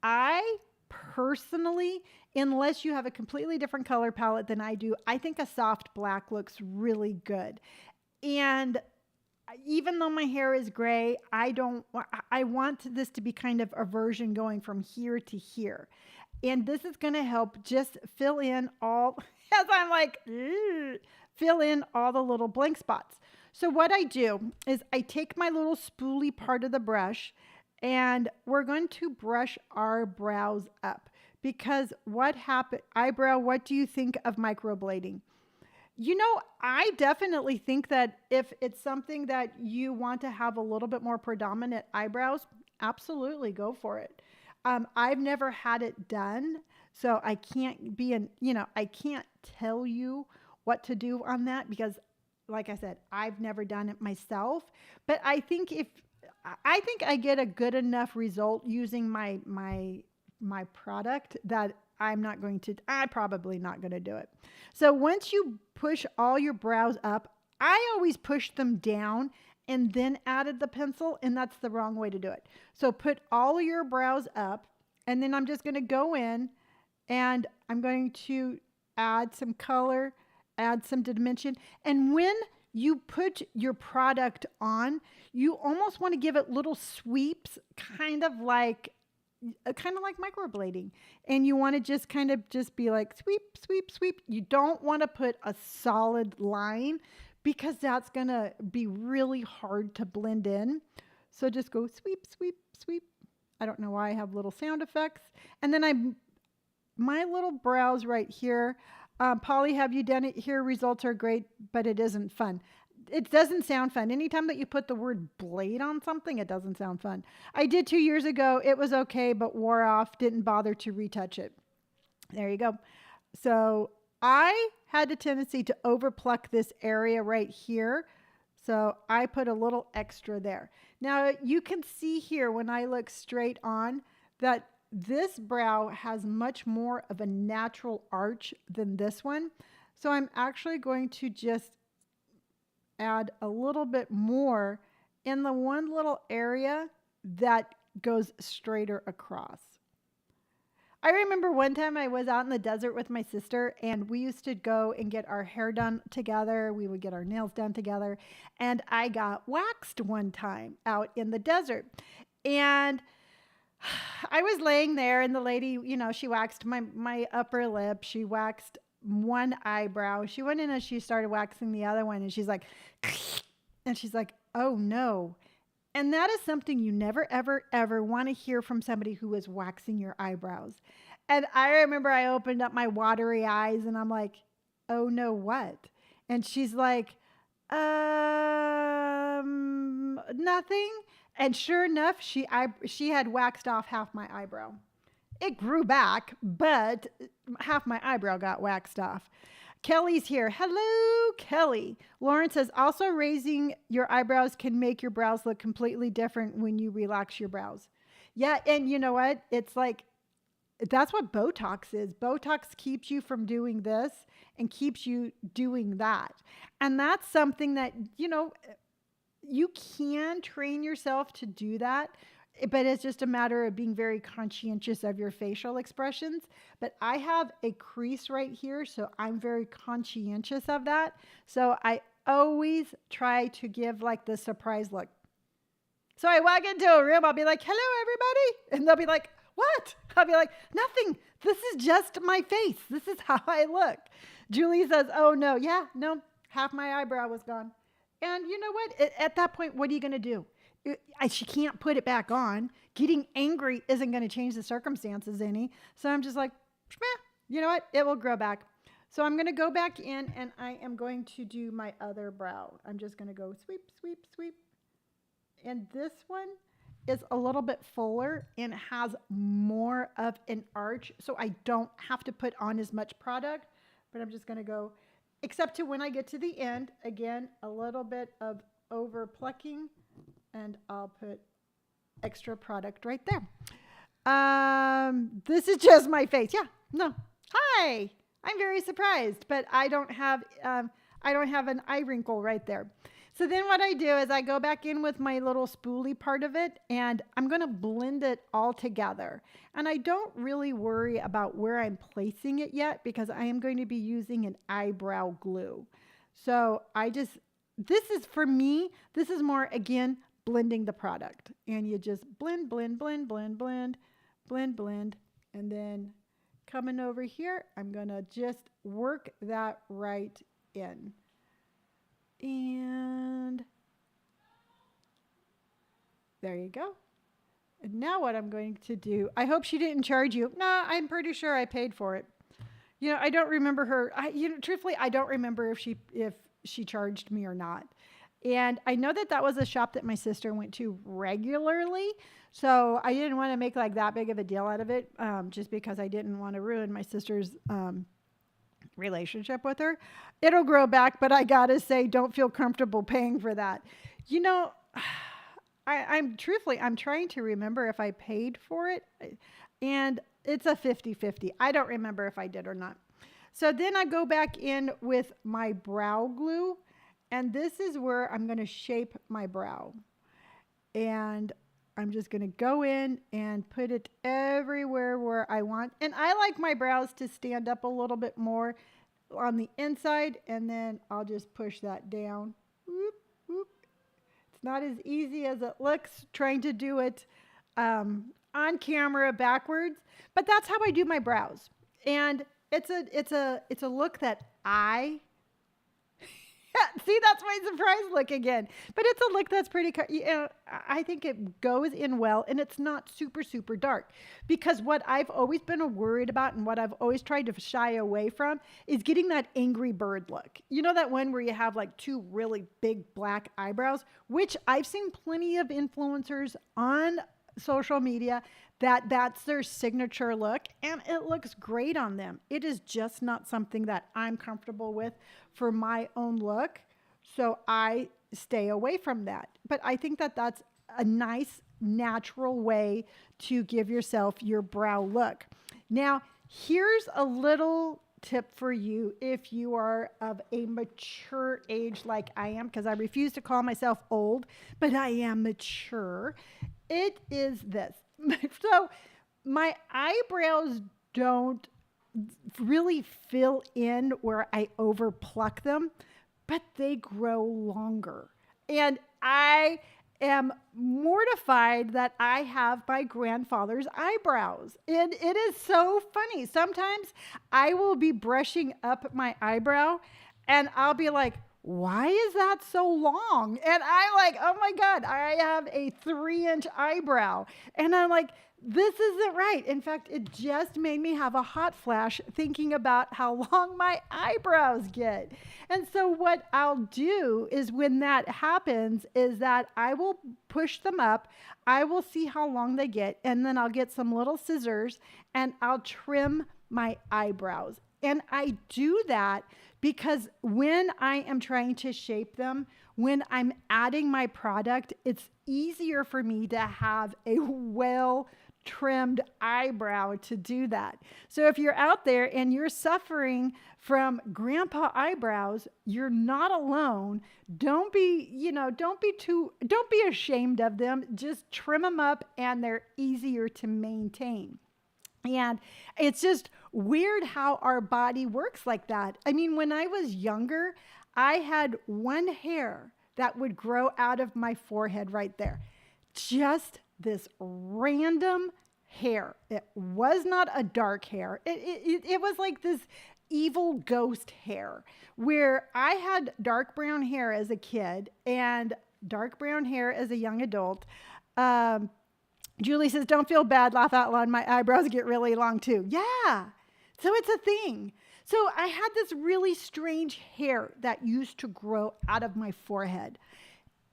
I personally, unless you have a completely different color palette than I do, I think a soft black looks really good. And even though my hair is gray, I want this to be kind of a version going from here to here. And this is going to help just fill in all, as I'm like, fill in all the little blank spots. So what I do is I take my little spoolie part of the brush, And we're going to brush our brows up because what happened, eyebrow, what do you think of microblading? You know, I definitely think that if it's something that you want to have a little bit more predominant eyebrows, absolutely go for it. I've never had it done, so I can't be I can't tell you what to do on that because, like I said, I've never done it myself. But I think I get a good enough result using my product that I'm probably not going to do it. So once you push all your brows up, I always push them down and then added the pencil, and that's the wrong way to do it. So put all your brows up, and then I'm just going to go in and I'm going to add some color, add some dimension. And when you put your product on, you almost want to give it little sweeps, kind of like microblading. And you want to just kind of just be like sweep, sweep, sweep. You don't want to put a solid line because that's going to be really hard to blend in. So just go sweep, sweep, sweep. I don't know why I have little sound effects. And then my little brows right here. Polly, have you done it here? Results are great, but it isn't fun. It doesn't sound fun. Anytime that you put the word blade on something, it doesn't sound fun. I did 2 years ago. It was okay, but wore off. Didn't bother to retouch it. There you go. So I had a tendency to overpluck this area right here. So I put a little extra there. Now you can see here when I look straight on that this brow has much more of a natural arch than this one. So I'm actually going to just add a little bit more in the one little area that goes straighter across. I remember one time I was out in the desert with my sister and we used to go and get our hair done together. We would get our nails done together. And I got waxed one time out in the desert. And I was laying there and the lady, she waxed my upper lip. She waxed one eyebrow. She went in and she started waxing the other one and she's like, and she's like, oh no. And that is something you never, ever, ever want to hear from somebody who is waxing your eyebrows. And I remember I opened up my watery eyes and I'm like, oh no, what? And she's like, nothing. And sure enough, she had waxed off half my eyebrow. It grew back, but half my eyebrow got waxed off. Kelly's here. Hello, Kelly. Lauren says, also raising your eyebrows can make your brows look completely different when you relax your brows. Yeah, and you know what? It's like, that's what Botox is. Botox keeps you from doing this and keeps you doing that. And that's something that, you can train yourself to do that, but it's just a matter of being very conscientious of your facial expressions. But I have a crease right here, so I'm very conscientious of that. So I always try to give like the surprise look. So I walk into a room, I'll be like, hello, everybody. And they'll be like, what? I'll be like, nothing. This is just my face. This is how I look. Julie says, oh no. Yeah, no, half my eyebrow was gone. And you know what? At that point, what are you going to do? She can't put it back on. Getting angry isn't going to change the circumstances any. So I'm just like, you know what? It will grow back. So I'm going to go back in and I am going to do my other brow. I'm just going to go sweep, sweep, sweep. And this one is a little bit fuller and has more of an arch. So I don't have to put on as much product, but I'm just going to go, except to when I get to the end, again, a little bit of over plucking. And I'll put extra product right there. This is just my face. Yeah, no. Hi, I'm very surprised, but I don't have an eye wrinkle right there. So then what I do is I go back in with my little spoolie part of it and I'm going to blend it all together. And I don't really worry about where I'm placing it yet because I am going to be using an eyebrow glue. So this is for me, this is more, again, blending the product. And you just blend, blend, blend, blend, blend, blend, blend. And then coming over here, I'm going to just work that right in. And there you go. And now what I'm going to do, I hope she didn't charge you. No, I'm pretty sure I paid for it. I don't remember her. Truthfully, I don't remember if she charged me or not. And I know that that was a shop that my sister went to regularly. So I didn't want to make like that big of a deal out of it, just because I didn't want to ruin my sister's relationship with her. It'll grow back, but I gotta say, don't feel comfortable paying for that. You know, I'm truthfully, I'm trying to remember if I paid for it, and it's a 50-50. I don't remember if I did or not. So then I go back in with my brow glue, and this is where I'm going to shape my brow. And I'm just going to go in and put it everywhere where I want. And I like my brows to stand up a little bit more on the inside, and then I'll just push that down. Whoop, whoop. It's not as easy as it looks trying to do it on camera backwards, but that's how I do my brows. And it's a look that I see, that's my surprise look again. But it's a look that's pretty, I think it goes in well, and it's not super, super dark. Because what I've always been worried about and what I've always tried to shy away from is getting that angry bird look. You know that one where you have like two really big black eyebrows, which I've seen plenty of influencers on social media that's their signature look, and it looks great on them. It is just not something that I'm comfortable with for my own look, so I stay away from that. But I think that that's a nice natural way to give yourself your brow look. Now, here's a little tip for you if you are of a mature age like I am, because I refuse to call myself old, but I am mature. It is this. So my eyebrows don't really fill in where I over pluck them, but they grow longer. And I am mortified that I have my grandfather's eyebrows. And it is so funny. Sometimes I will be brushing up my eyebrow and I'll be like, why is that so long? And I'm like, oh my God, I have a 3-inch eyebrow. And I'm like, this isn't right. In fact, it just made me have a hot flash thinking about how long my eyebrows get. And so what I'll do is when that happens is that I will push them up. I will see how long they get. And then I'll get some little scissors and I'll trim my eyebrows. And I do that because when I am trying to shape them, when I'm adding my product, it's easier for me to have a well-trimmed eyebrow to do that. So if you're out there and you're suffering from grandpa eyebrows, you're not alone. Don't be ashamed of them. Just trim them up and they're easier to maintain. And it's just weird how our body works like that. I mean, when I was younger, I had one hair that would grow out of my forehead right there. Just this random hair. It was not a dark hair. It was like this evil ghost hair where I had dark brown hair as a kid and dark brown hair as a young adult. Julie says, don't feel bad, laugh out loud. My eyebrows get really long too. Yeah. So it's a thing. So I had this really strange hair that used to grow out of my forehead,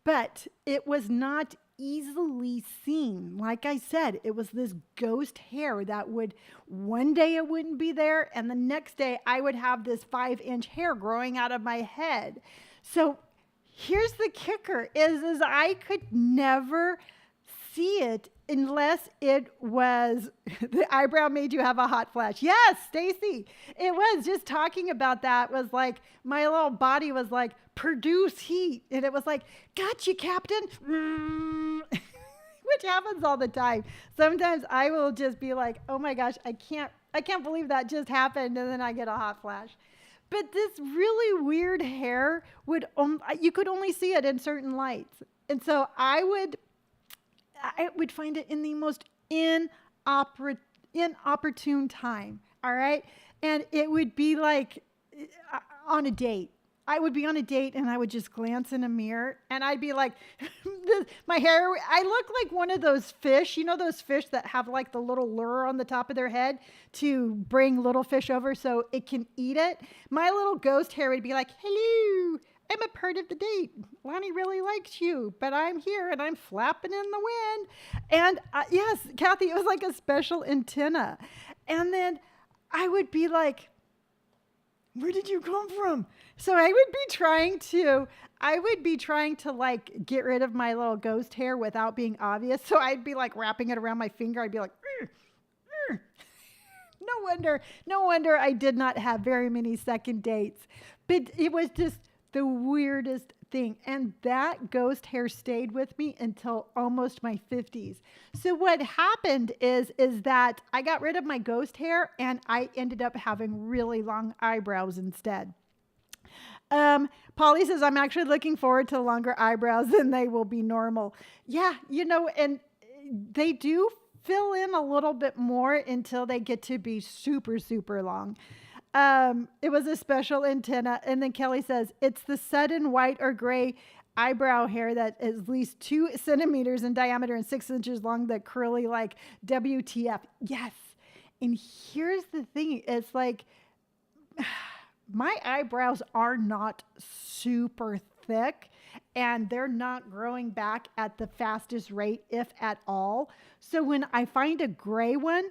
but it was not easily seen. Like I said, it was this ghost hair that would, one day it wouldn't be there. And the next day I would have this 5-inch hair growing out of my head. So here's the kicker is I could never see it unless it was the eyebrow made you have a hot flash. Yes, Stacy. It was just talking about that was like my little body was like produce heat, and it was like gotcha, Captain. Which happens all the time. Sometimes I will just be like, oh my gosh, I can't believe that just happened, and then I get a hot flash. But this really weird hair you could only see it in certain lights, and so I would find it in the most inopportune time. All right. And it would be like on a date. I would be on a date and I would just glance in a mirror and I'd be like, my hair, I look like one of those fish, those fish that have like the little lure on the top of their head to bring little fish over so it can eat it. My little ghost hair would be like, hello, I'm a part of the date. Lonni really likes you, but I'm here and I'm flapping in the wind. And yes, Kathy, it was like a special antenna. And then I would be like, where did you come from? So I would be trying to like get rid of my little ghost hair without being obvious. So I'd be like wrapping it around my finger. I'd be like, "Urgh, urgh." No wonder I did not have very many second dates. But it was just the weirdest thing. And that ghost hair stayed with me until almost my 50s. So what happened is that I got rid of my ghost hair and I ended up having really long eyebrows instead. Polly says, I'm actually looking forward to longer eyebrows and they will be normal. Yeah, and they do fill in a little bit more until they get to be super, super long. It was a special antenna. And then Kelly says, it's the sudden white or gray eyebrow hair that is at least 2 centimeters in diameter and 6 inches long, the curly like WTF. Yes. And here's the thing. It's like, my eyebrows are not super thick and they're not growing back at the fastest rate, if at all. So when I find a gray one,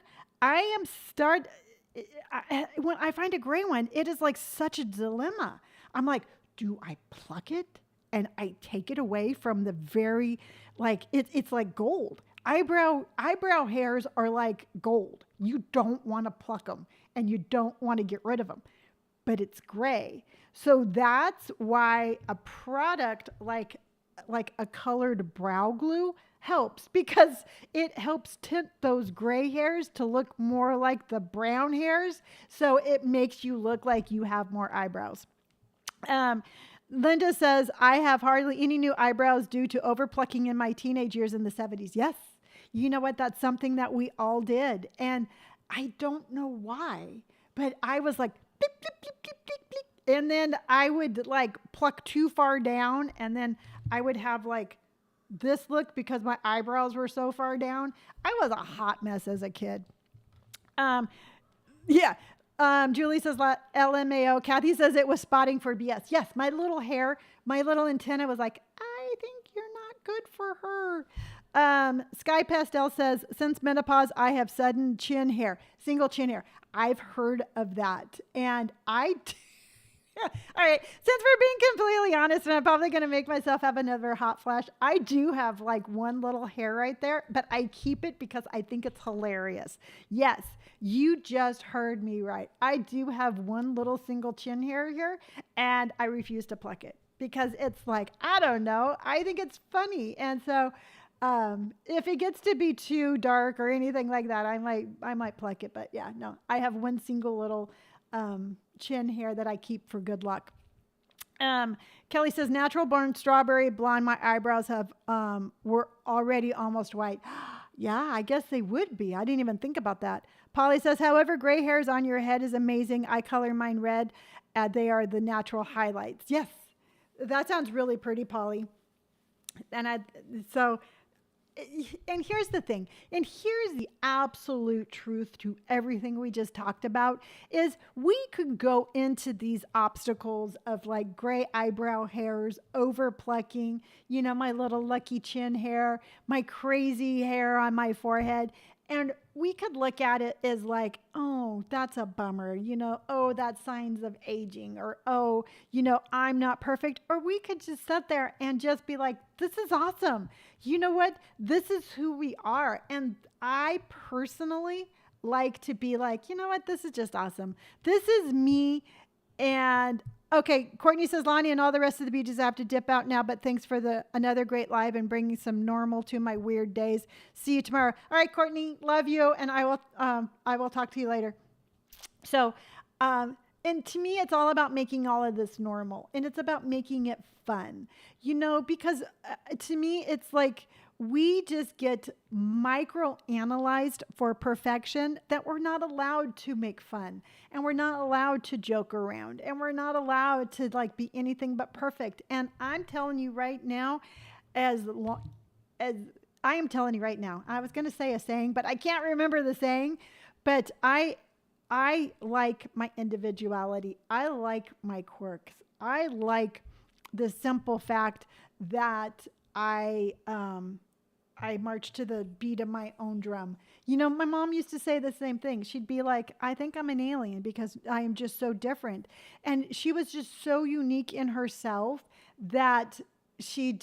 when I find a gray one, it is like such a dilemma. I'm like, do I pluck it and I take it away from the very, like, it's like gold. Eyebrow hairs are like gold. You don't want to pluck them and you don't want to get rid of them, but it's gray. So that's why a product like a colored brow glue helps, because it helps tint those gray hairs to look more like the brown hairs. So it makes you look like you have more eyebrows. Linda says, I have hardly any new eyebrows due to overplucking in my teenage years in the 70s. Yes. You know what? That's something that we all did. And I don't know why, but I was like, bleep, bleep, bleep, bleep, bleep, bleep. And then I would like pluck too far down and then I would have like this look because my eyebrows were so far down. I was a hot mess as a kid. Yeah. Julie says LMAO. Kathy says it was spotting for BS. Yes, my little hair, my little antenna was like, I think you're not good for her. Sky Pastel says, since menopause, I have sudden chin hair, single chin hair. I've heard of that. And all right. Since we're being completely honest, and I'm probably going to make myself have another hot flash, I do have like one little hair right there, but I keep it because I think it's hilarious. Yes, you just heard me right. I do have one little single chin hair here, and I refuse to pluck it because it's like, I don't know. I think it's funny. And so if it gets to be too dark or anything like that, I might pluck it. But yeah, no, I have one single little chin hair that I keep for good luck. Kelly says, natural born strawberry blonde. My eyebrows were already almost white. Yeah, I guess they would be. I didn't even think about that. Polly says, however, gray hairs on your head is amazing. I color mine red. They are the natural highlights. Yes, that sounds really pretty, Polly. And here's the thing, and here's the absolute truth to everything we just talked about, is we could go into these obstacles of like gray eyebrow hairs, over plucking, my little lucky chin hair, my crazy hair on my forehead. And we could look at it as like, oh, that's a bummer, oh, that's signs of aging, or, oh, I'm not perfect. Or we could just sit there and just be like, this is awesome. You know what? This is who we are. And I personally like to be like, you know what? This is just awesome. This is me. And okay, Courtney says, Lonni and all the rest of the beaches have to dip out now, but thanks for another great live and bringing some normal to my weird days. See you tomorrow. All right, Courtney, love you, and I will talk to you later. So, and to me, it's all about making all of this normal, and it's about making it fun, because to me, it's like we just get micro analyzed for perfection, that we're not allowed to make fun, and we're not allowed to joke around, and we're not allowed to like be anything but perfect. And I'm telling you right now, as I am telling you right now, I was going to say a saying, but I can't remember the saying, but I like my individuality. I like my quirks. I like the simple fact that I march to the beat of my own drum. You know, my mom used to say the same thing. She'd be like, I think I'm an alien because I am just so different. And she was just so unique in herself that she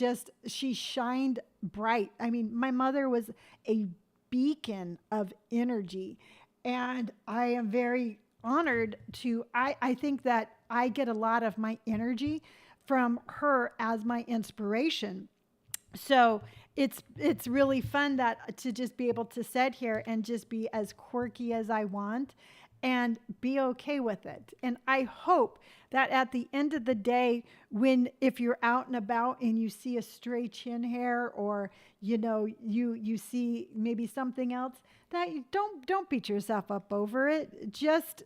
shined bright. I mean, my mother was a beacon of energy. And I am very honored to, I think that I get a lot of my energy from her as my inspiration. So it's really fun that to just be able to sit here and just be as quirky as I want and be okay with it. And I hope that at the end of the day, when if you're out and about and you see a stray chin hair, or you see maybe something else, that you don't beat yourself up over it. Just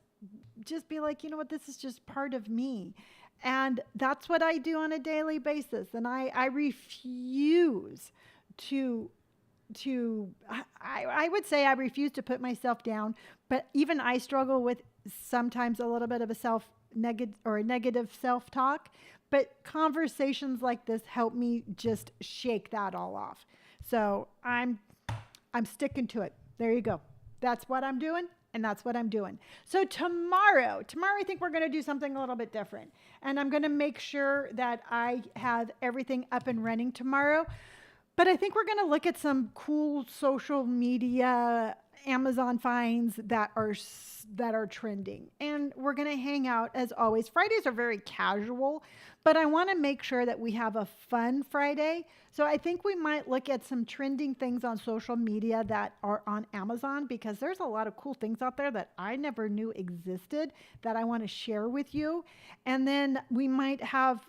be like, you know what, this is just part of me. And that's what I do on a daily basis. And I refuse to I would say I refuse to put myself down, but even I struggle with sometimes a little bit of a negative self-talk, but conversations like this help me just shake that all off. So I'm sticking to it. There you go. That's what I'm doing. And that's what I'm doing. So tomorrow, I think we're going to do something a little bit different. And I'm going to make sure that I have everything up and running tomorrow. But I think we're going to look at some cool social media Amazon finds that are trending. And we're going to hang out as always. Fridays are very casual, but I want to make sure that we have a fun Friday. So I think we might look at some trending things on social media that are on Amazon, because there's a lot of cool things out there that I never knew existed that I want to share with you. And then we might have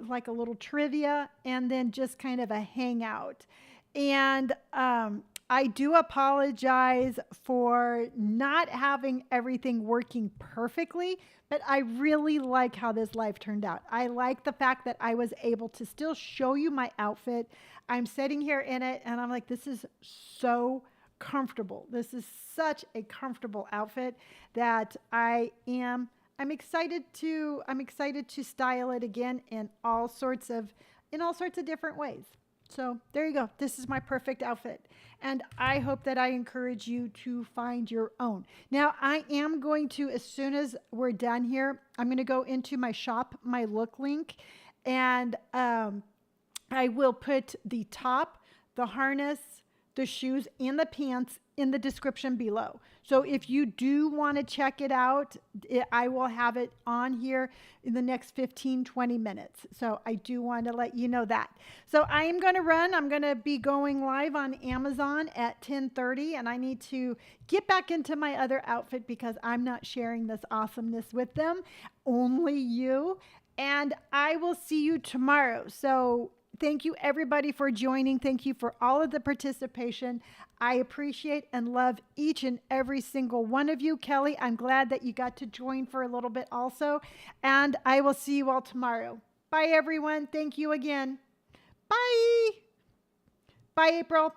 like a little trivia and then just kind of a hangout. And I do apologize for not having everything working perfectly, but I really like how this life turned out. I like the fact that I was able to still show you my outfit. I'm sitting here in it and I'm like, this is so comfortable. This is such a comfortable outfit that I'm excited to style it again in all sorts of different ways. So there you go. This is my perfect outfit. And I hope that I encourage you to find your own. Now, I am going to, as soon as we're done here, I'm going to go into my shop, my look link, and I will put the top, the harness, the shoes, and the pants in the description below. So if you do want to check it out, I will have it on here in the next 15-20 minutes. So I do want to let you know that. So I am going to run. I'm going to be going live on Amazon at 10:30, and I need to get back into my other outfit because I'm not sharing this awesomeness with them, only you. And I will see you tomorrow. So thank you, everybody, for joining. Thank you for all of the participation. I appreciate and love each and every single one of you. Kelly, I'm glad that you got to join for a little bit also. And I will see you all tomorrow. Bye, everyone. Thank you again. Bye. Bye, April.